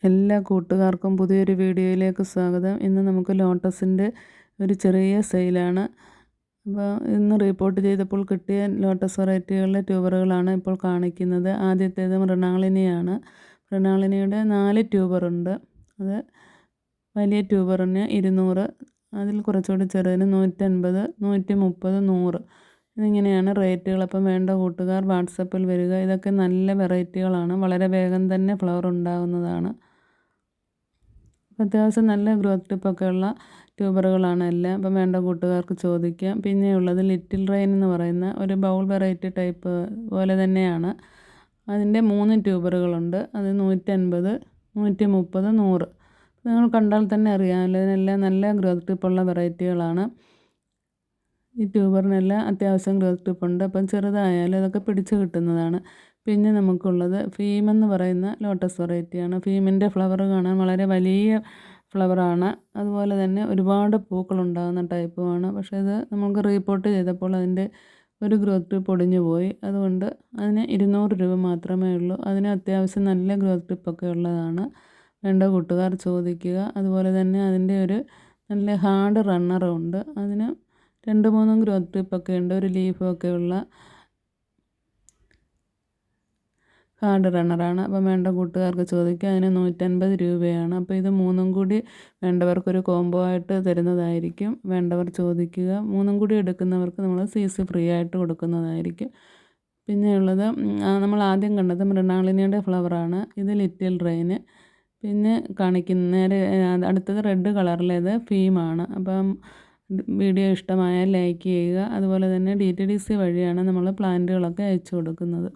എല്ലാ കൂട്ടുകാർക്കും പുതിയൊരു വീഡിയോയിലേക്ക് സ്വാഗതം. ഇന്ന് നമുക്ക് ലോട്ടസിൻ്റെ ഒരു ചെറിയ സെയിലാണ്. അപ്പോൾ ഇന്ന് റിപ്പോർട്ട് ചെയ്തപ്പോൾ കിട്ടിയ ലോട്ടസ് വെറൈറ്റികളിലെ ട്യൂബറുകളാണ് ഇപ്പോൾ കാണിക്കുന്നത്. ആദ്യത്തേത് മൃണാളിനിയാണ്. മൃണാളിനിയുടെ 4 ട്യൂബറുണ്ട്. അത് വലിയ ട്യൂബറിന് 200, അതിൽ കുറച്ചുകൂടി ചെറുതിന് 150, 130, 100 എന്നിങ്ങനെയാണ് റേറ്റുകൾ. അപ്പം വേണ്ട കൂട്ടുകാർ വാട്സപ്പിൽ വരിക. ഇതൊക്കെ നല്ല വെറൈറ്റികളാണ്. വളരെ വേഗം തന്നെ ഫ്ലവർ ഉണ്ടാകുന്നതാണ്. അത്യാവശ്യം നല്ല ഗ്രോത്ത് ടിപ്പൊക്കെ ഉള്ള ട്യൂബറുകളാണ് എല്ലാം. അപ്പം വേണ്ട കൂട്ടുകാർക്ക് ചോദിക്കാം. പിന്നെയുള്ളത് ലിറ്റിൽ റെയിൻ എന്ന് പറയുന്ന ഒരു ബൗൾ വെറൈറ്റി ടൈപ്പ് പോലെ തന്നെയാണ്. അതിൻ്റെ 3 ട്യൂബറുകളുണ്ട്. അത് 150, 130, 100. നിങ്ങൾ കണ്ടാൽ തന്നെ അറിയാമല്ലോ, ഇതിനെല്ലാം നല്ല ഗ്രോത്ത് ടിപ്പുള്ള വെറൈറ്റികളാണ്. ഈ ട്യൂബറിനെല്ലാം അത്യാവശ്യം ഗ്രോത്ത് ടിപ്പുണ്ട്. അപ്പം ചെറുതായാലും അതൊക്കെ പിടിച്ച് കിട്ടുന്നതാണ്. പിന്നെ നമുക്കുള്ളത് ഫീം എന്ന് പറയുന്ന ലോട്ടസ് വെറൈറ്റിയാണ്. ഫീമിൻ്റെ ഫ്ലവർ കാണാൻ വളരെ വലിയ ഫ്ലവറാണ്. അതുപോലെ തന്നെ ഒരുപാട് പൂക്കളുണ്ടാകുന്ന ടൈപ്പുമാണ്. പക്ഷേ ഇത് നമുക്ക് റിപ്പോർട്ട് ചെയ്തപ്പോൾ അതിൻ്റെ ഒരു ഗ്രോത്ത് ടിപ്പ് ഒടിഞ്ഞു പോയി. അതുകൊണ്ട് അതിന് 200 രൂപ മാത്രമേ ഉള്ളൂ. അതിന് അത്യാവശ്യം നല്ല ഗ്രോത്ത് ടിപ്പൊക്കെ ഉള്ളതാണ്. വേണ്ട കൂട്ടുകാർ ചോദിക്കുക. അതുപോലെ തന്നെ അതിൻ്റെ ഒരു നല്ല ഹാർഡ് റണ്ണറും ഉണ്ട്. അതിന് 2-3 ഗ്രോത്ത് ടിപ്പൊക്കെ ഉണ്ട്. ഒരു ലീഫൊക്കെ ഉള്ള ഹാർഡ് റണ്ണറാണ്. അപ്പം വേണ്ട കൂട്ടുകാർക്ക് ചോദിക്കുക. അതിന് 150 രൂപയാണ്. അപ്പോൾ ഇത് 3ഉം കൂടി വേണ്ടവർക്കൊരു കോംബോ ആയിട്ട് തരുന്നതായിരിക്കും. വേണ്ടവർ ചോദിക്കുക. 3ഉം കൂടി എടുക്കുന്നവർക്ക് നമ്മൾ CC ഫ്രീ ആയിട്ട് കൊടുക്കുന്നതായിരിക്കും. പിന്നെയുള്ളത് നമ്മൾ ആദ്യം കണ്ടത് മൃണാളിനിയുടെ ഫ്ലവറാണ്. ഇത് ലിറ്റിൽ റെയിന്. പിന്നെ നേരെ അടുത്തത് റെഡ് കളറിലേത് ഫീമാണ്. അപ്പം വീഡിയോ ഇഷ്ടമായാൽ ലൈക്ക് ചെയ്യുക. അതുപോലെ തന്നെ DTDC വഴിയാണ് നമ്മൾ പ്ലാന്റുകളൊക്കെ അയച്ചു കൊടുക്കുന്നത്.